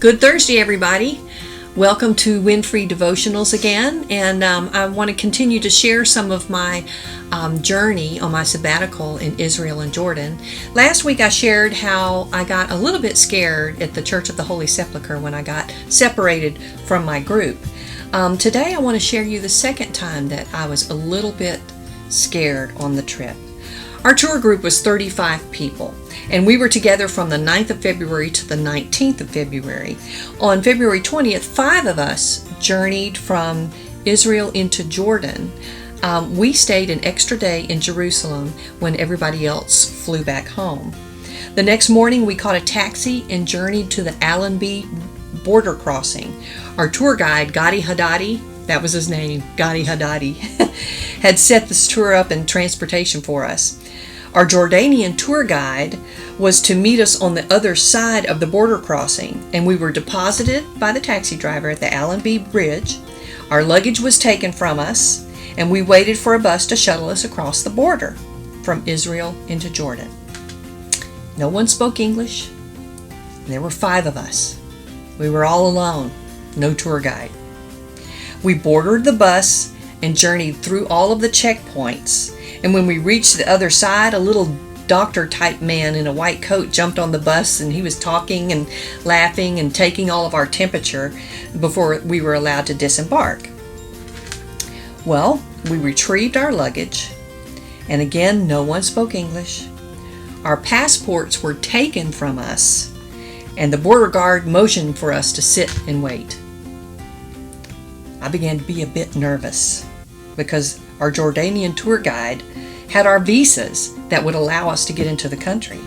Good Thursday, everybody. Welcome to Win-Free Devotionals again, and I want to continue to share some of my journey on my sabbatical in Israel and Jordan. Last week I shared how I got a little bit scared at the Church of the Holy Sepulchre when I got separated from my group. Today I want to share you the second time that I was a little bit scared on the trip. Our tour group was 35 people, and we were together from the 9th of February to the 19th of February. On February 20th, 5 of us journeyed from Israel into Jordan. We stayed an extra day in Jerusalem when everybody else flew back home. The next morning, we caught a taxi and journeyed to the Allenby border crossing. Our tour guide, Gadi Haddadi, that was his name, Gadi Haddadi, had set this tour up in transportation for us. Our Jordanian tour guide was to meet us on the other side of the border crossing, and we were deposited by the taxi driver at the Allenby Bridge. Our luggage was taken from us, and we waited for a bus to shuttle us across the border from Israel into Jordan. No one spoke English. There were 5 of us. We were all alone, no tour guide. We boarded the bus and journeyed through all of the checkpoints. And when we reached the other side, a little doctor-type man in a white coat jumped on the bus, and he was talking and laughing and taking all of our temperature before we were allowed to disembark. Well, we retrieved our luggage, and again, no one spoke English. Our passports were taken from us, and the border guard motioned for us to sit and wait. I began to be a bit nervous because our Jordanian tour guide had our visas that would allow us to get into the country.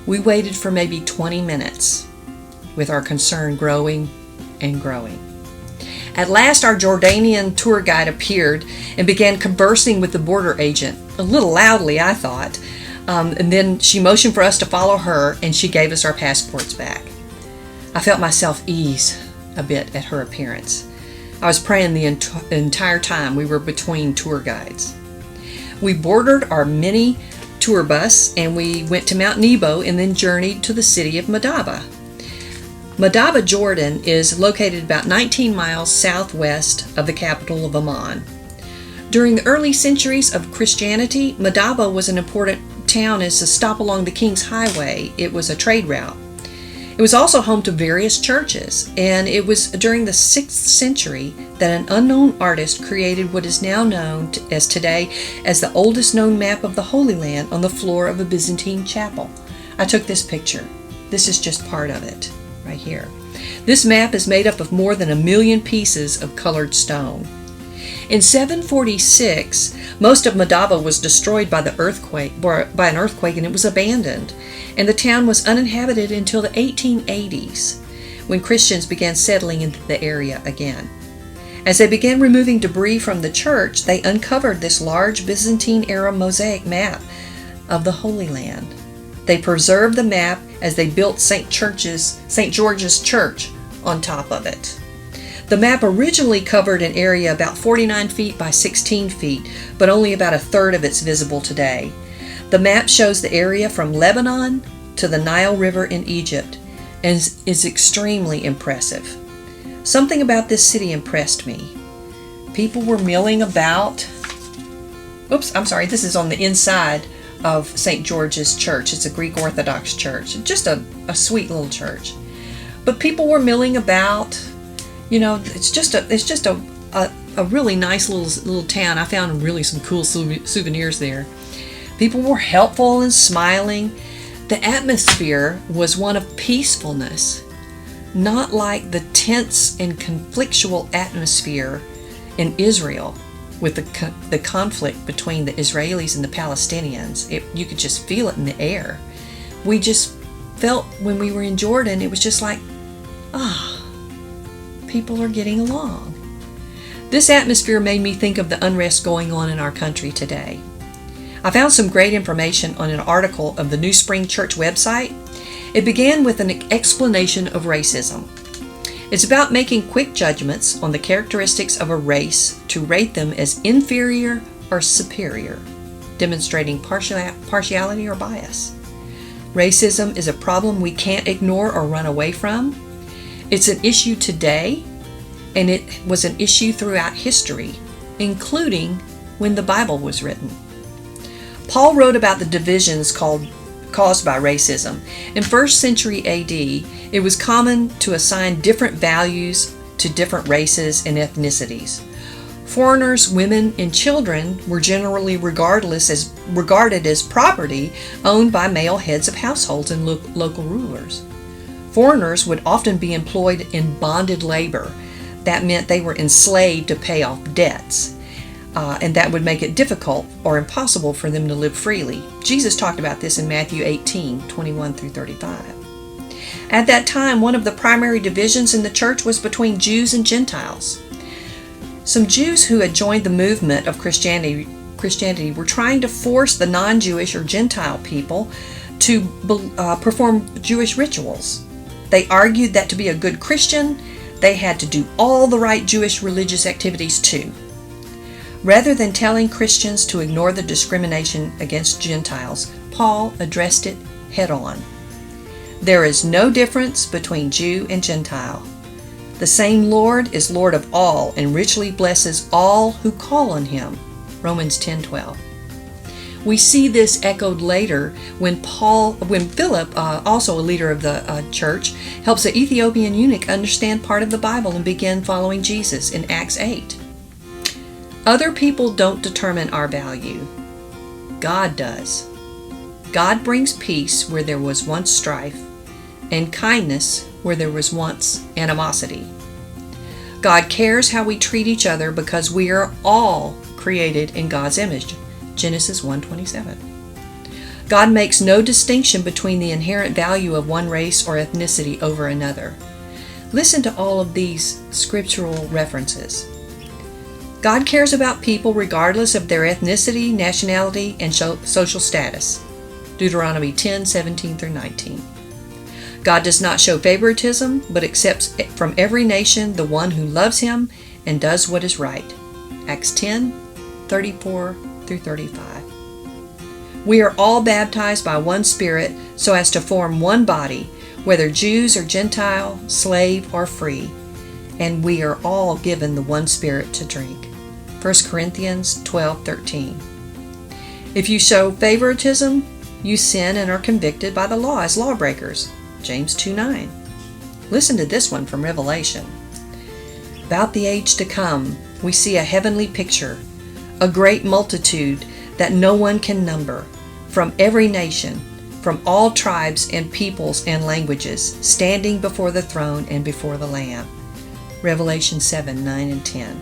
We waited for maybe 20 minutes with our concern growing and growing. At last, our Jordanian tour guide appeared and began conversing with the border agent, a little loudly, I thought. And then she motioned for us to follow her, and she gave us our passports back. I felt myself ease a bit at her appearance. I was praying the entire time we were between tour guides. We boarded our mini tour bus and we went to Mount Nebo and then journeyed to the city of Madaba. Madaba, Jordan is located about 19 miles southwest of the capital of Amman. During the early centuries of Christianity, Madaba was an important town as a stop along the King's Highway. It was a trade route. It was also home to various churches, and it was during the 6th century that an unknown artist created what is now known as today as the oldest known map of the Holy Land on the floor of a Byzantine chapel. I took this picture. This is just part of it, right here. This map is made up of more than 1 million pieces of colored stone. In 746, most of Madaba was destroyed by an earthquake, and it was abandoned. And the town was uninhabited until the 1880s, when Christians began settling into the area again. As they began removing debris from the church, they uncovered this large Byzantine-era mosaic map of the Holy Land. They preserved the map as they built St. George's Church on top of it. The map originally covered an area about 49 feet by 16 feet, but only about a third of it's visible today. The map shows the area from Lebanon to the Nile River in Egypt and is extremely impressive. Something about this city impressed me. People were milling about. This is on the inside of St. George's Church. It's a Greek Orthodox church. Just a sweet little church. But people were milling about. You know, it's just a really nice little town. I found really some cool souvenirs there. People were helpful and smiling. The atmosphere was one of peacefulness, not like the tense and conflictual atmosphere in Israel with the conflict between the Israelis and the Palestinians. You could just feel it in the air. We just felt when we were in Jordan, it was just like, people are getting along. This atmosphere made me think of the unrest going on in our country today. I found some great information on an article of the New Spring Church website. It began with an explanation of racism. It's about making quick judgments on the characteristics of a race to rate them as inferior or superior, demonstrating partiality or bias. Racism is a problem we can't ignore or run away from. It's an issue today, and it was an issue throughout history, including when the Bible was written. Paul wrote about the divisions caused by racism. In 1st century AD, it was common to assign different values to different races and ethnicities. Foreigners, women, and children were generally regarded as property owned by male heads of households and local rulers. Foreigners would often be employed in bonded labor. That meant they were enslaved to pay off debts, and that would make it difficult or impossible for them to live freely. Jesus talked about this in Matthew 18:21 through 35. At that time, one of the primary divisions in the church was between Jews and Gentiles. Some Jews who had joined the movement of Christianity were trying to force the non-Jewish or Gentile people to perform Jewish rituals. They argued that to be a good Christian, they had to do all the right Jewish religious activities too. Rather than telling Christians to ignore the discrimination against Gentiles, Paul addressed it head on. There is no difference between Jew and Gentile. The same Lord is Lord of all and richly blesses all who call on him. Romans 10:12. We see this echoed later when Philip, also a leader of the church, helps an Ethiopian eunuch understand part of the Bible and begin following Jesus in Acts 8. Other people don't determine our value. God does. God brings peace where there was once strife, and kindness where there was once animosity. God cares how we treat each other because we are all created in God's image. Genesis 1:27. God makes no distinction between the inherent value of one race or ethnicity over another. Listen to all of these scriptural references. God cares about people regardless of their ethnicity, nationality, and social status. Deuteronomy 10:17 through 19. God does not show favoritism, but accepts from every nation the one who loves him and does what is right. Acts 10:34 through 35. We are all baptized by one Spirit so as to form one body, whether Jews or Gentile, slave or free, and we are all given the one Spirit to drink. 1 Corinthians 12:13. If you show favoritism, you sin and are convicted by the law as lawbreakers. James 2:9. Listen to this one from Revelation. About the age to come, we see a heavenly picture, a great multitude that no one can number, from every nation, from all tribes and peoples and languages, standing before the throne and before the Lamb. Revelation 7:9 and 10.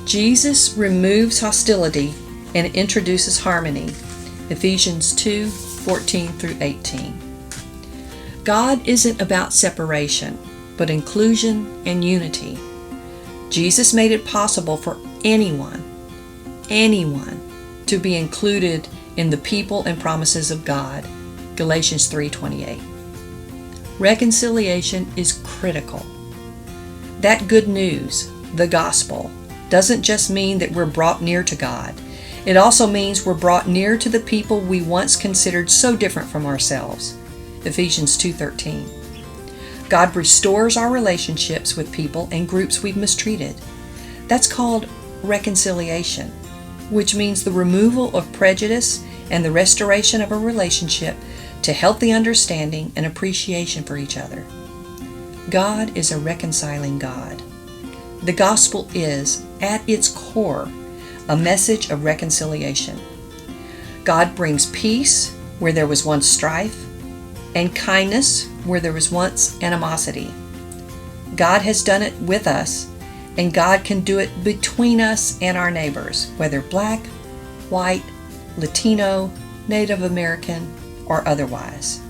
Jesus removes hostility and introduces harmony. Ephesians 2:14 through 18. God isn't about separation, but inclusion and unity. Jesus made it possible for anyone, to be included in the people and promises of God. Galatians 3:28. Reconciliation is critical. That good news, the gospel, doesn't just mean that we're brought near to God. It also means we're brought near to the people we once considered so different from ourselves. Ephesians 2:13. God restores our relationships with people and groups we've mistreated. That's called reconciliation, which means the removal of prejudice and the restoration of a relationship to healthy understanding and appreciation for each other. God is a reconciling God. The gospel is, at its core, a message of reconciliation. God brings peace where there was once strife, and kindness where there was once animosity. God has done it with us, and God can do it between us and our neighbors, whether black, white, Latino, Native American, or otherwise.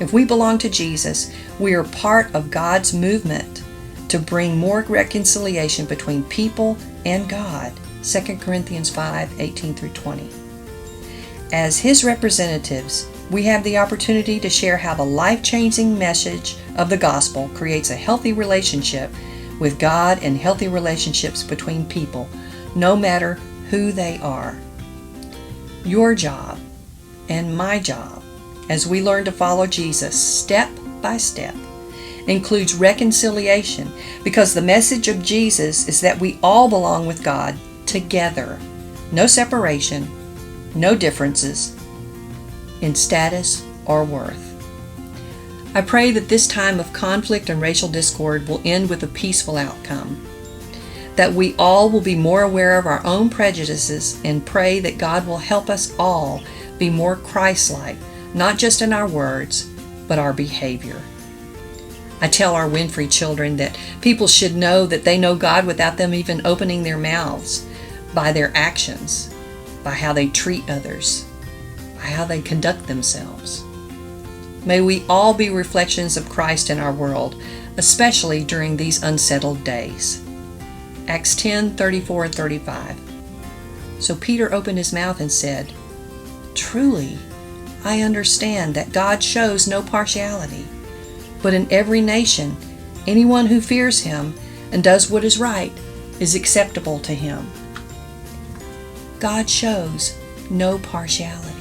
If we belong to Jesus, we are part of God's movement to bring more reconciliation between people and God. 2 Corinthians 5:18 through 20. As His representatives, we have the opportunity to share how the life-changing message of the gospel creates a healthy relationship with God and healthy relationships between people, no matter who they are. Your job and my job, as we learn to follow Jesus step by step, includes reconciliation, because the message of Jesus is that we all belong with God together. No separation, no differences in status or worth. I pray that this time of conflict and racial discord will end with a peaceful outcome, that we all will be more aware of our own prejudices, and pray that God will help us all be more Christ-like, not just in our words, but our behavior. I tell our Winfrey children that people should know that they know God without them even opening their mouths, by their actions, by how they treat others, by how they conduct themselves. May we all be reflections of Christ in our world, especially during these unsettled days. Acts 10:34 and 35. So Peter opened his mouth and said, "Truly, I understand that God shows no partiality, but in every nation, anyone who fears him and does what is right is acceptable to him." God shows no partiality.